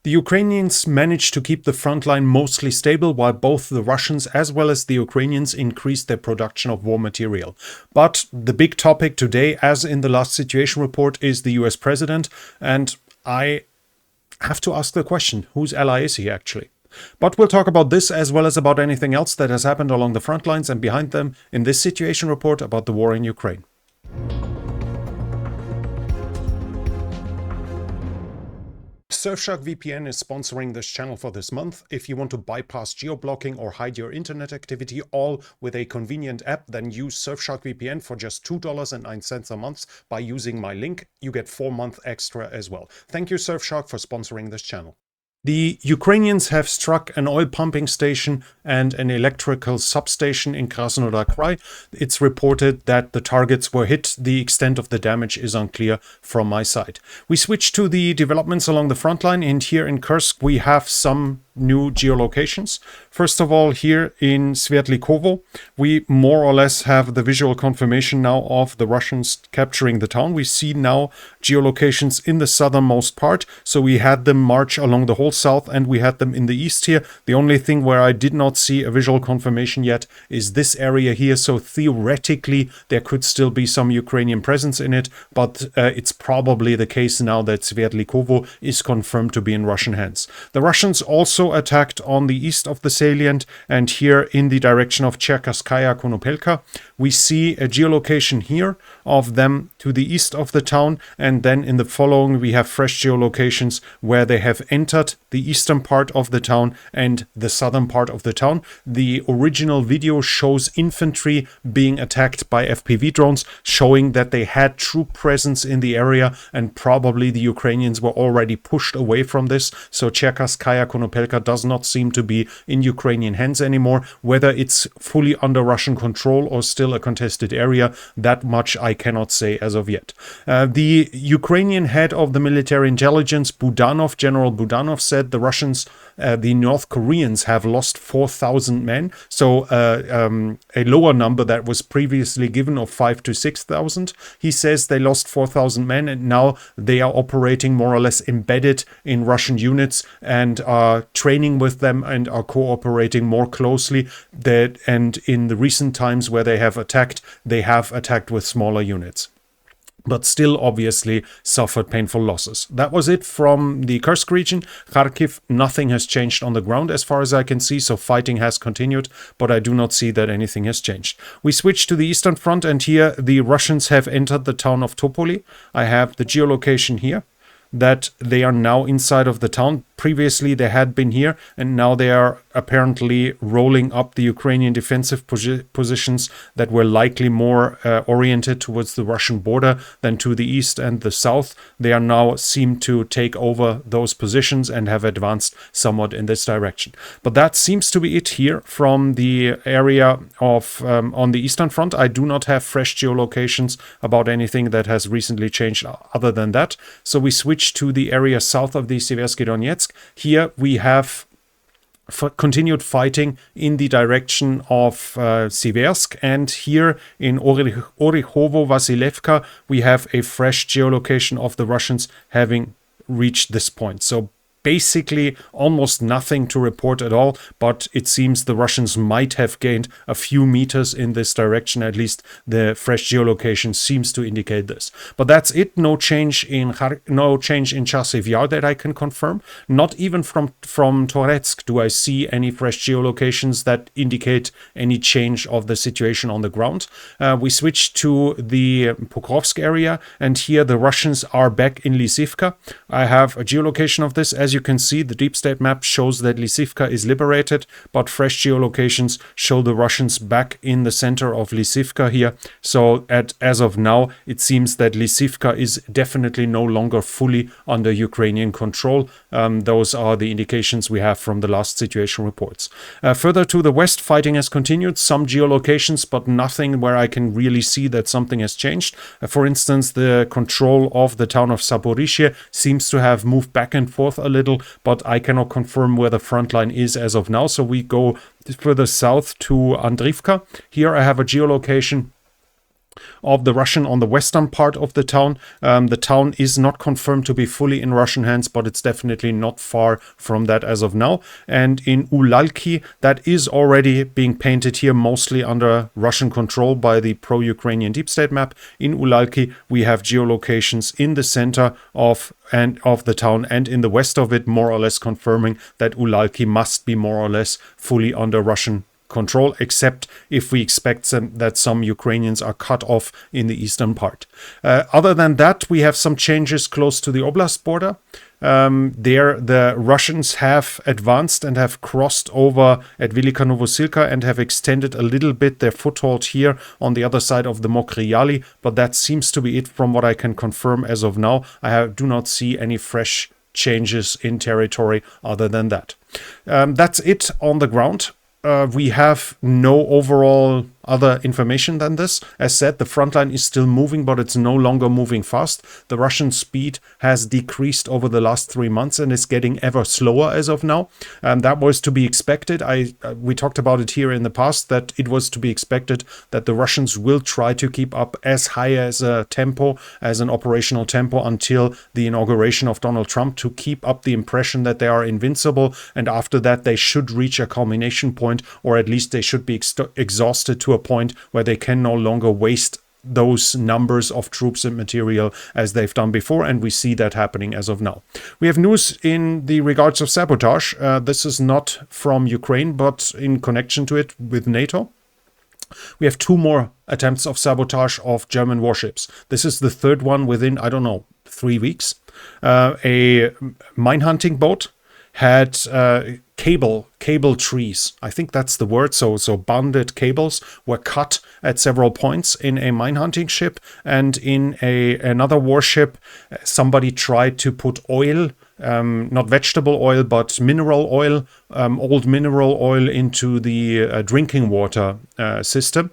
The Ukrainians managed to keep the front line mostly stable, while both the Russians as well as the Ukrainians increased their production of war material. But the big topic today, as in the last situation report, is the US president, and I have to ask the question, whose ally is he actually? But we'll talk about this as well as about anything else that has happened along the front lines and behind them in this situation report about the war in Ukraine. Surfshark VPN is sponsoring this channel for this month. If you want to bypass geo-blocking or hide your internet activity all with a convenient app, then use Surfshark VPN for just $2.09 a month by using my link. You get 4 months extra as well. Thank you, Surfshark, for sponsoring this channel. The Ukrainians have struck an oil pumping station and an electrical substation in Krasnodar Krai. It's reported that the targets were hit. The extent of the damage is unclear from my side. We switch to the developments along the front line, and here in Kursk we have some new geolocations. First of all, here in Sviatlikovo, we more or less have the visual confirmation now of the Russians capturing the town. We see now geolocations in the southernmost part. So we had them march along the whole south and we had them in the east here. The only thing where I did not see a visual confirmation yet is this area here. So theoretically, there could still be some Ukrainian presence in it, but it's probably the case now that Sviatlikovo is confirmed to be in Russian hands. The Russians also attacked on the east of the salient, and here in the direction of Cherkasskaya Konopelka we see a geolocation here of them to the east of the town, and then in the following we have fresh geolocations where they have entered the eastern part of the town and the southern part of the town. The original video shows infantry being attacked by FPV drones, showing that they had true presence in the area, and probably the Ukrainians were already pushed away from this. So Cherkasskaya Konopelka does not seem to be in Ukrainian hands anymore. Whether it's fully under Russian control or still a contested area, that much I cannot say as of yet. The Ukrainian head of the military intelligence, General Budanov, said the Russians, the North Koreans have lost 4,000 men. So a lower number that was previously given of 5,000 to 6,000. He says they lost 4,000 men and now they are operating more or less embedded in Russian units and are training with them and are cooperating more closely. And in the recent times where they have attacked with smaller units, but still obviously suffered painful losses. That was it from the Kursk region. Kharkiv, nothing has changed on the ground as far as I can see, so fighting has continued, but I do not see that anything has changed. We switch to the Eastern Front, and here the Russians have entered the town of Topoli. I have the geolocation here, that they are now inside of the town. Previously they had been here, and now they are apparently rolling up the Ukrainian defensive positions that were likely more oriented towards the Russian border than to the east and the south. They are now seem to take over those positions and have advanced somewhat in this direction. But that seems to be it here from the area of on the Eastern Front. I do not have fresh geolocations about anything that has recently changed other than that. So we switch to the area south of the Seversky Donetsk. Here we have continued fighting in the direction of Siversk, and here in Orikhovo-Vasilevka we have a fresh geolocation of the Russians having reached this point. So basically almost nothing to report at all, but it seems the Russians might have gained a few meters in this direction. At least the fresh geolocation seems to indicate this. But that's it. No change in Chasiv Yar that I can confirm. Not even from Toretsk do I see any fresh geolocations that indicate any change of the situation on the ground. We switch to the Pokrovsk area, and here the Russians are back in Lysivka. I have a geolocation of this. As you can see, the deep state map shows that Lysivka is liberated, but fresh geolocations show the Russians back in the center of Lysivka here. So as of now, it seems that Lysivka is definitely no longer fully under Ukrainian control. Those are the indications we have from the last situation reports. Further to the west, fighting has continued. Some geolocations, but nothing where I can really see that something has changed. For instance, the control of the town of Sabotage seems to have moved back and forth a little, but I cannot confirm where the front line is as of now. So we go further south to Andrivka. Here I have a geolocation of the Russian on the western part of the town. The town is not confirmed to be fully in Russian hands, but it's definitely not far from that as of now. And in Ulalki, that is already being painted here, mostly under Russian control by the pro-Ukrainian deep state map. In Ulalki, we have geolocations in the center of the town and in the west of it, more or less confirming that Ulalki must be more or less fully under Russian control, except if we expect that some Ukrainians are cut off in the eastern part. Other than that, we have some changes close to the oblast border. There, the Russians have advanced and have crossed over at Velika Novosilka and have extended a little bit their foothold here on the other side of the Mokry Yali, but that seems to be it from what I can confirm as of now. I do not see any fresh changes in territory other than that. That's it on the ground. We have no overall other information than this. As said, the front line is still moving, but it's no longer moving fast. The Russian speed has decreased over the last 3 months and is getting ever slower as of now. That was to be expected. We talked about it here in the past, that it was to be expected that the Russians will try to keep up as high as a tempo, as an operational tempo, until the inauguration of Donald Trump, to keep up the impression that they are invincible. And after that, they should reach a culmination point, or at least they should be exhausted to a point where they can no longer waste those numbers of troops and material as they've done before, and we see that happening as of now. We have news in the regards of Sabotage. This is not from Ukraine, but in connection to it with NATO. We have 2 more attempts of sabotage of German warships. This is the 3rd one within, 3 weeks. A mine hunting boat had cable trees. I think that's the word. So bonded cables were cut at several points in a mine hunting ship, and in another warship, somebody tried to put oil, not vegetable oil, but mineral oil, old mineral oil, into the drinking water system.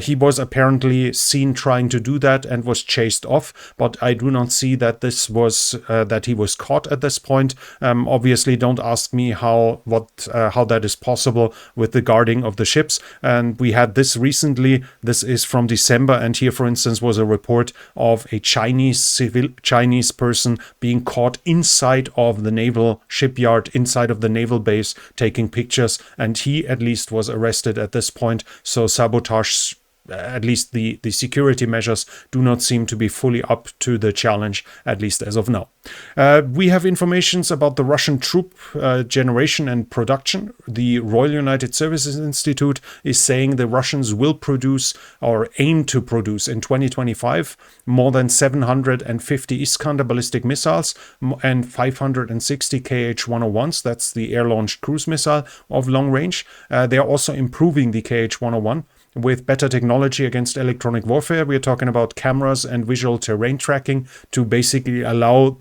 He was apparently seen trying to do that and was chased off, but I do not see that this was that he was caught at this point. Obviously, don't ask me how that is possible with the guarding of the ships. And we had this recently. This is from December, and here, for instance, was a report of a Chinese person being caught inside of the naval shipyard, inside of the naval base, taking pictures, and he at least was arrested at this point. So Sabotage, at least the security measures, do not seem to be fully up to the challenge, at least as of now. We have informations about the Russian troop generation and production. The Royal United Services Institute is saying the Russians will produce, or aim to produce, in 2025 more than 750 Iskander ballistic missiles and 560 KH-101s. That's the air-launched cruise missile of long range. They are also improving the KH-101 with better technology against electronic warfare. We are talking about cameras and visual terrain tracking to basically allow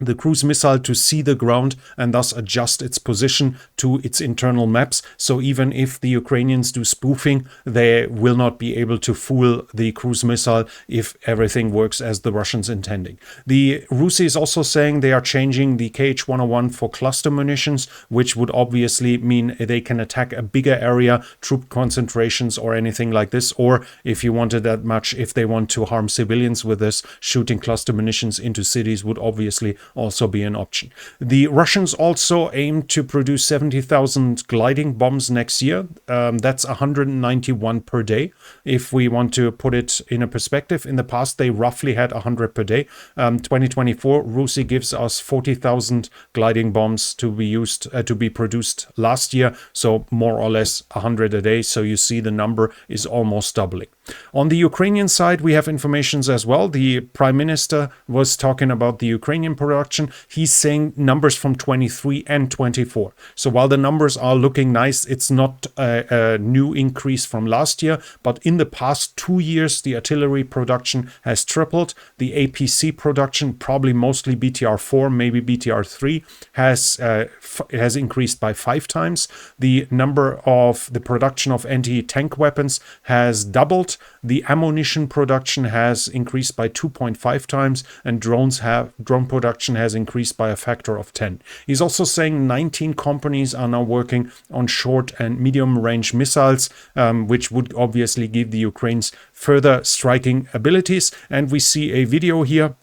the cruise missile to see the ground and thus adjust its position to its internal maps. So even if the Ukrainians do spoofing, they will not be able to fool the cruise missile if everything works as the Russians intending. The Rusi is also saying they are changing the KH-101 for cluster munitions, which would obviously mean they can attack a bigger area, troop concentrations or anything like this. Or if you wanted that much, if they want to harm civilians with this, shooting cluster munitions into cities would obviously also be an option. The Russians also aim to produce 70,000 gliding bombs next year. That's 191 per day. If we want to put it in a perspective, in the past they roughly had 100 per day. 2024, Rusi gives us 40,000 gliding bombs to be used to be produced last year, so more or less 100 a day. So you see the number is almost doubling. On the Ukrainian side, we have informations as well. The Prime Minister was talking about the Ukrainian production. He's saying numbers from 23 and 24. So while the numbers are looking nice, it's not a new increase from last year. But in the past 2 years, the artillery production has tripled. The APC production, probably mostly BTR-4, maybe BTR-3, has increased by 5 times. The number of the production of anti-tank weapons has doubled. the ammunition production has increased by 2.5 times, and drone production has increased by a factor of 10. He's also saying 19 companies are now working on short and medium range missiles, which would obviously give the Ukrainians further striking abilities. And we see a video here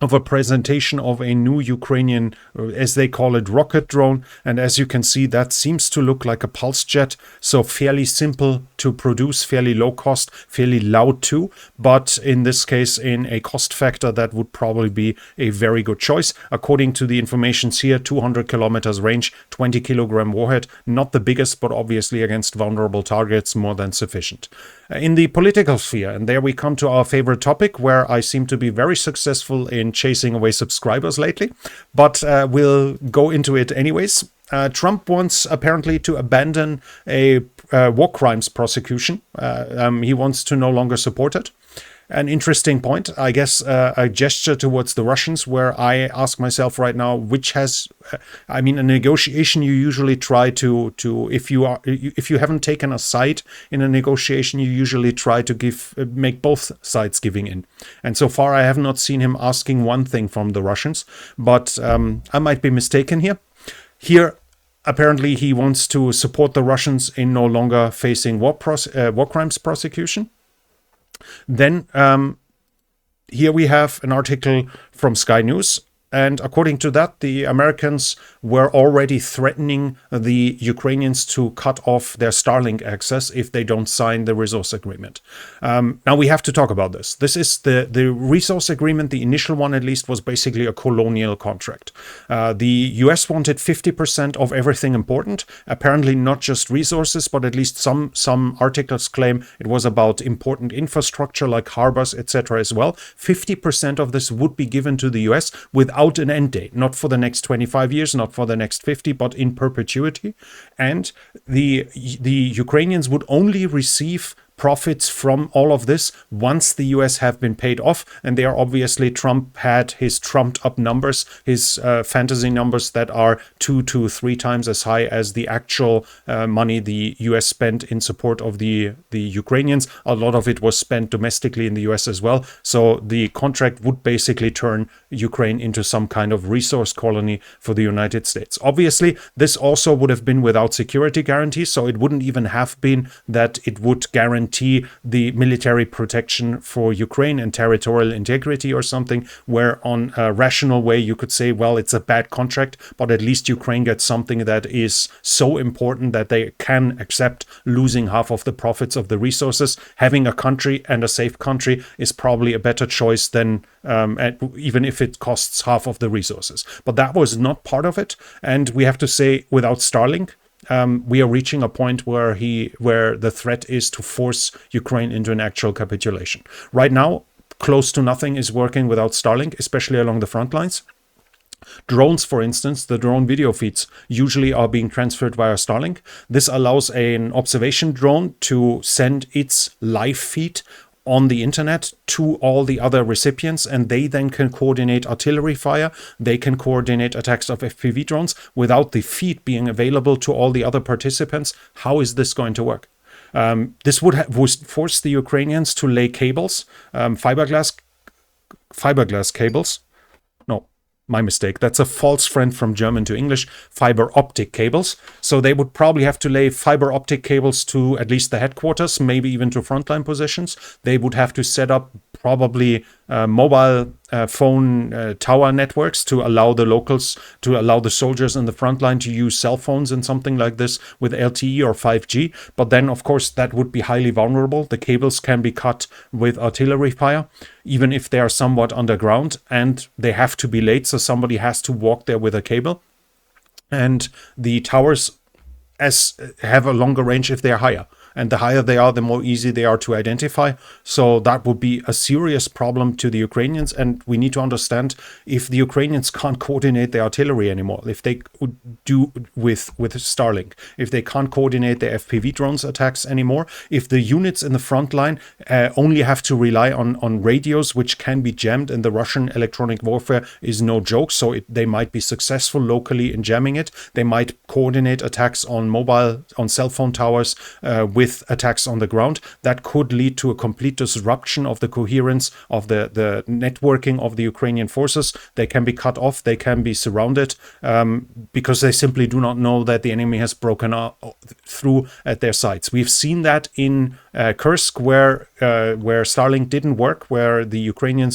of a presentation of a new Ukrainian, as they call it, rocket drone. And as you can see, that seems to look like a pulse jet. So fairly simple to produce, fairly low cost, fairly loud too. But in this case, in a cost factor, that would probably be a very good choice. According to the information here, 200 kilometers range, 20 kilogram warhead, not the biggest, but obviously against vulnerable targets, more than sufficient. In the political sphere, and there we come to our favorite topic, where I seem to be very successful in chasing away subscribers lately, but we'll go into it anyways. Trump wants apparently to abandon a war crimes prosecution. He wants to no longer support it. An interesting point, I guess, a gesture towards the Russians, where I ask myself right now, which has, a negotiation you usually try to if you haven't taken a side in a negotiation, you usually try to make both sides giving in. And so far, I have not seen him asking one thing from the Russians, but I might be mistaken here. Here, apparently, he wants to support the Russians in no longer facing war crimes prosecution. Then here we have an article from Sky News. And according to that, the Americans were already threatening the Ukrainians to cut off their Starlink access if they don't sign the resource agreement. Now we have to talk about this. This is the resource agreement. The initial one, at least, was basically a colonial contract. The US wanted 50% of everything important. Apparently not just resources, but at least some articles claim it was about important infrastructure like harbors, etc. as well. 50% of this would be given to the US without an end date, not for the next 25 years, not for the next 50, but in perpetuity. And the Ukrainians would only receive profits from all of this once the US have been paid off. And there obviously Trump had his trumped up numbers, his fantasy numbers that are 2 to 3 times as high as the actual money the US spent in support of the Ukrainians. A lot of it was spent domestically in the US as well. So the contract would basically turn Ukraine into some kind of resource colony for the United States. Obviously, this also would have been without security guarantees, so it wouldn't even have been that it would guarantee the military protection for Ukraine and territorial integrity or something, where on a rational way you could say, well, it's a bad contract, but at least Ukraine gets something that is so important that they can accept losing half of the profits of the resources. Having a country and a safe country is probably a better choice than even if it costs half of the resources. But that was not part of it. And we have to say, without Starlink, we are reaching a point where the threat is to force Ukraine into an actual capitulation. Right now, close to nothing is working without Starlink, especially along the front lines. Drones, for instance, the drone video feeds usually are being transferred via Starlink. This allows an observation drone to send its live feed on the internet to all the other recipients, and they then can coordinate artillery fire. They can coordinate attacks of FPV drones without the feed being available to all the other participants. How is this going to work? This would force the Ukrainians to lay cables, fiberglass cables. No, my mistake. That's a false friend from German to English. Fiber optic cables. So they would probably have to lay fiber optic cables to at least the headquarters, maybe even to frontline positions. They would have to set up probably mobile phone tower networks to allow the locals, to allow the soldiers in the front line to use cell phones and something like this with LTE or 5G. But then, of course, that would be highly vulnerable. The cables can be cut with artillery fire, even if they are somewhat underground, and they have to be laid, so somebody has to walk there with a cable. And the towers have a longer range if they are higher. And the higher they are, the more easy they are to identify. So that would be a serious problem to the Ukrainians. And we need to understand, if the Ukrainians can't coordinate their artillery anymore, if they would do with Starlink, if they can't coordinate their FPV drones attacks anymore, if the units in the front line only have to rely on radios, which can be jammed, and the Russian electronic warfare is no joke. So they might be successful locally in jamming it. They might coordinate attacks on cell phone towers with with attacks on the ground. That could lead to a complete disruption of the coherence of the networking of the Ukrainian forces. They can be cut off, they can be surrounded, because they simply do not know that the enemy has broken through at their sites. We've seen that in Kursk, where Starlink didn't work, where the Ukrainians,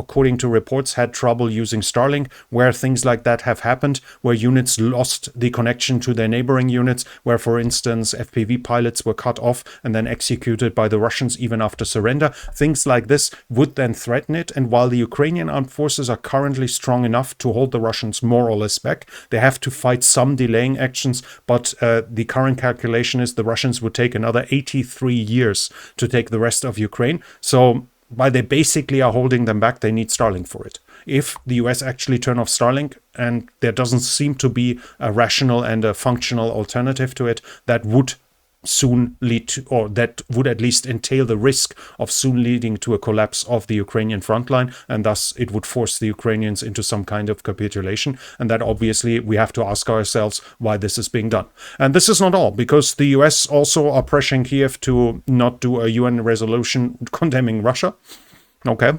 according to reports, had trouble using Starlink, where things like that have happened, where units lost the connection to their neighboring units, where, for instance, FPV pilots were cut off and then executed by the Russians even after surrender. Things like this would then threaten it. And while the Ukrainian armed forces are currently strong enough to hold the Russians more or less back, they have to fight some delaying actions. But the current calculation is the Russians would take another 83 years to take the rest of Ukraine. So while they basically are holding them back, they need Starlink for it. If the US actually turn off Starlink, and there doesn't seem to be a rational and a functional alternative to it, that would soon lead to, or that would at least entail the risk of soon leading to a collapse of the Ukrainian front line, and thus it would force the Ukrainians into some kind of capitulation. And that obviously we have to ask ourselves why this is being done. And this is not all, because the US also are pressuring Kiev to not do a UN resolution condemning Russia. Okay.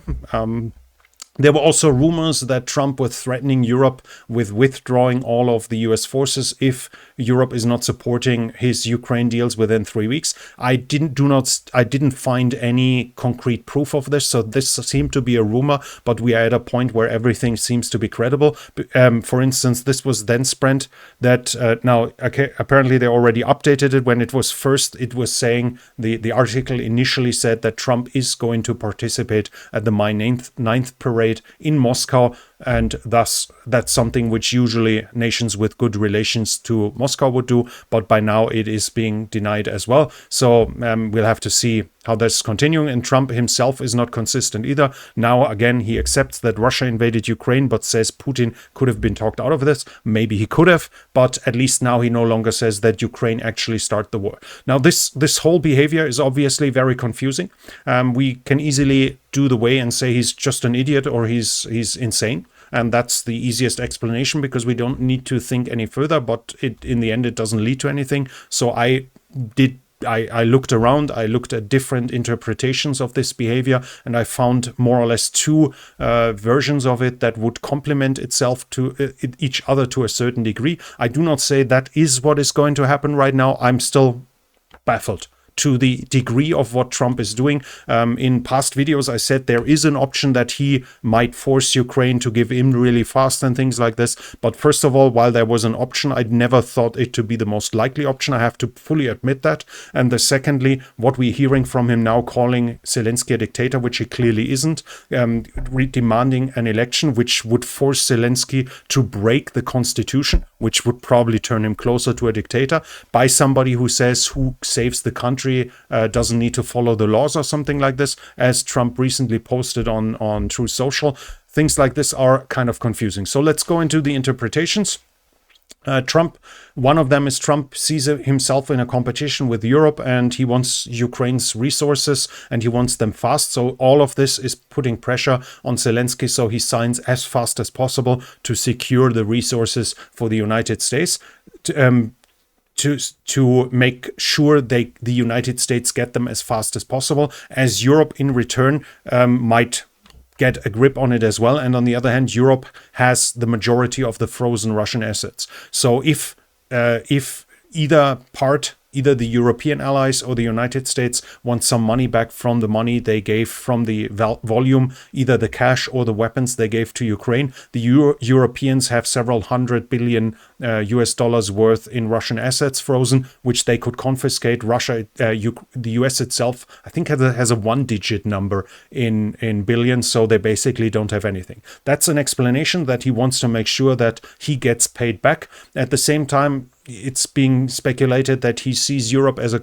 There were also rumors that Trump was threatening Europe with withdrawing all of the US forces if Europe is not supporting his Ukraine deals within 3 weeks. I didn't find any concrete proof of this, so this seemed to be a rumor, but we are at a point where everything seems to be credible. For instance, this was then spread that now, okay, apparently they already updated it. When it was first, it was saying, the article initially said that Trump is going to participate at the May 9th parade in Moscow, and thus that's something which usually nations with good relations to Moscow would do, but by now it is being denied as well. So we'll have to see how this is continuing. And Trump himself is not consistent either. Now again, he accepts that Russia invaded Ukraine, but says Putin could have been talked out of this. Maybe he could have, but at least now he no longer says that Ukraine actually started the war. Now this whole behavior is obviously very confusing. We can easily do the way and say he's just an idiot or he's insane. And that's the easiest explanation, because we don't need to think any further, but in the end, it doesn't lead to anything. So I looked around, I looked at different interpretations of this behavior, and I found more or less two versions of it that would complement itself to each other to a certain degree. I do not say that is what is going to happen right now. I'm still baffled to the degree of what Trump is doing. In past videos, I said there is an option that he might force Ukraine to give in really fast and things like this. But first of all, while there was an option, I'd never thought it to be the most likely option. I have to fully admit that. And secondly, what we're hearing from him now, calling Zelensky a dictator, which he clearly isn't, demanding an election, which would force Zelensky to break the constitution, which would probably turn him closer to a dictator, by somebody who says who saves the country doesn't need to follow the laws or something like this, as Trump recently posted on Truth Social. Things like this are kind of confusing. So let's go into the interpretations. One of them is Trump sees himself in a competition with Europe, and he wants Ukraine's resources and he wants them fast. So all of this is putting pressure on Zelensky, so he signs as fast as possible to secure the resources for the United States. To make sure the United States get them as fast as possible, as Europe in return might get a grip on it as well. And on the other hand, Europe has the majority of the frozen Russian assets. So if either the European allies or the United States want some money back from the money they gave from the volume, either the cash or the weapons they gave to Ukraine. The Europeans have several $100 billion US dollars worth in Russian assets frozen, which they could confiscate. The US itself, I think, has a one-digit number in billions, so they basically don't have anything. That's an explanation that he wants to make sure that he gets paid back. At the same time, it's being speculated that he sees Europe as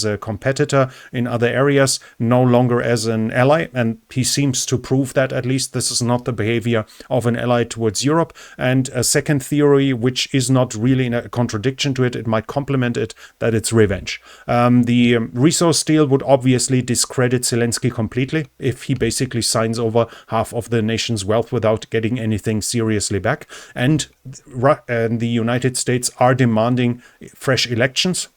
a competitor in other areas, no longer as an ally, and he seems to prove that at least this is not the behavior of an ally towards Europe. And a second theory, which is not really in a contradiction to it, it might complement it, that it's revenge. The resource deal would obviously discredit Zelensky completely if he basically signs over half of the nation's wealth without getting anything seriously back. And the United States are demanding fresh elections.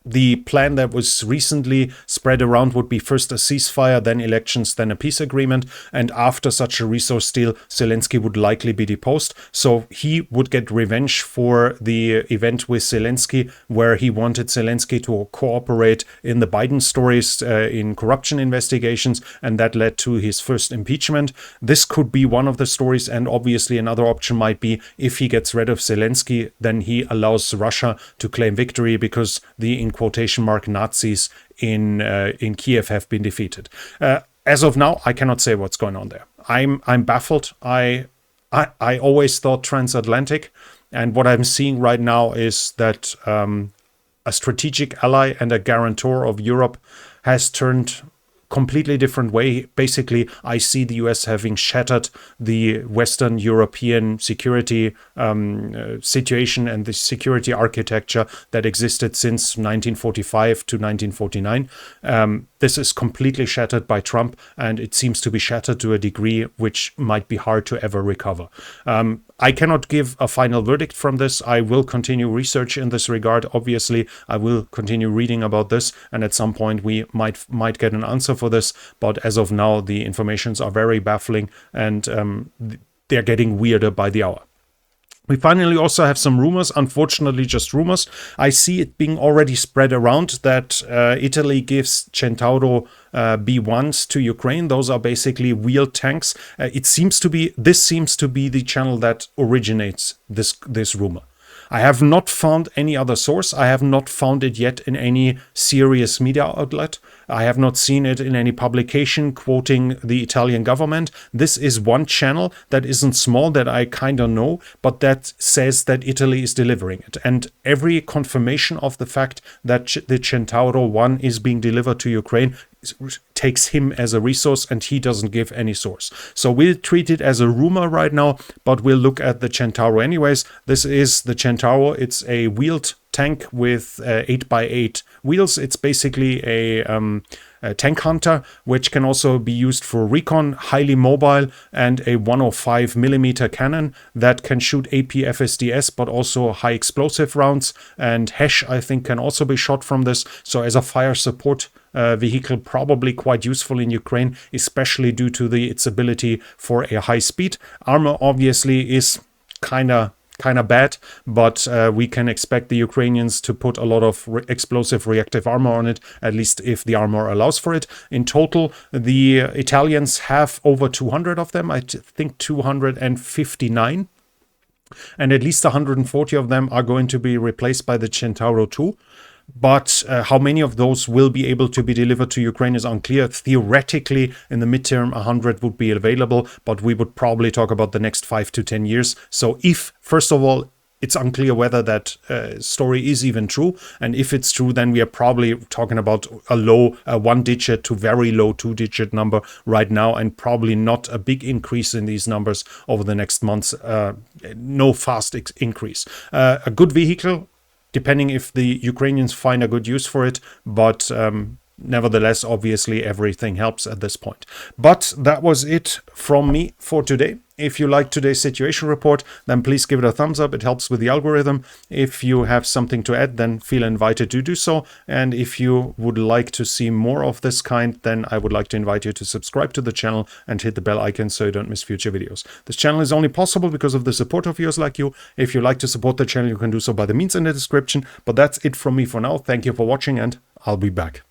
The plan that was recently spread around would be first a ceasefire, then elections, then a peace agreement. And after such a resource deal, Zelensky would likely be deposed. So he would get revenge for the event with Zelensky, where he wanted Zelensky to cooperate in the Biden stories in corruption investigations. And that led to his first impeachment. This could be one of the stories. And obviously another option might be if he gets rid of Zelensky, then he allows Russia to claim victory because the, in quotation mark, Nazis in Kiev have been defeated. As of now, I cannot say what's going on there. I'm baffled. I always thought transatlantic, and what I'm seeing right now is that a strategic ally and a guarantor of Europe has turned completely different way. Basically, I see the US having shattered the Western European security situation and the security architecture that existed since 1945 to 1949. This is completely shattered by Trump, and it seems to be shattered to a degree which might be hard to ever recover. I cannot give a final verdict from this. I will continue research in this regard. Obviously, I will continue reading about this, and at some point we might get an answer for this. But as of now, the informations are very baffling, and they're getting weirder by the hour. We finally also have some rumors, unfortunately just rumors. I see it being already spread around that Italy gives Centauro B1s to Ukraine. Those are basically wheeled tanks. This seems to be the channel that originates this rumor. I have not found any other source. I have not found it yet in any serious media outlet. I have not seen it in any publication quoting the Italian government. This is one channel that isn't small that I kind of know, but that says that Italy is delivering it. And every confirmation of the fact that the Centauro 1 is being delivered to Ukraine takes him as a resource, and he doesn't give any source. So we'll treat it as a rumor right now, but we'll look at the Centauro anyways. This is the Centauro. It's a wheeled tank with 8x8 wheels. It's basically a tank hunter, which can also be used for recon, highly mobile, and a 105mm cannon that can shoot AP-FSDS, but also high explosive rounds. And HESH, I think, can also be shot from this. So as a fire support vehicle, probably quite useful in Ukraine, especially due to its ability for a high speed. Armor obviously is kind of bad, but we can expect the Ukrainians to put a lot of explosive reactive armor on it, at least if the armor allows for it. In total, the Italians have over 200 of them, I think 259, and at least 140 of them are going to be replaced by the Centauro 2. But how many of those will be able to be delivered to Ukraine is unclear. Theoretically, in the midterm, 100 would be available, but we would probably talk about the next 5 to 10 years. So if, first of all, it's unclear whether that story is even true. And if it's true, then we are probably talking about a low 1-digit to very low 2-digit number right now, and probably not a big increase in these numbers over the next months. No fast increase. A good vehicle, depending if the Ukrainians find a good use for it, but nevertheless, obviously, everything helps at this point. But that was it from me for today. If you liked today's situation report, then please give it a thumbs up. It helps with the algorithm. If you have something to add, then feel invited to do so. And if you would like to see more of this kind, then I would like to invite you to subscribe to the channel and hit the bell icon so you don't miss future videos. This channel is only possible because of the support of viewers like you. If you like to support the channel, you can do so by the means in the description. But that's it from me for now. Thank you for watching, and I'll be back.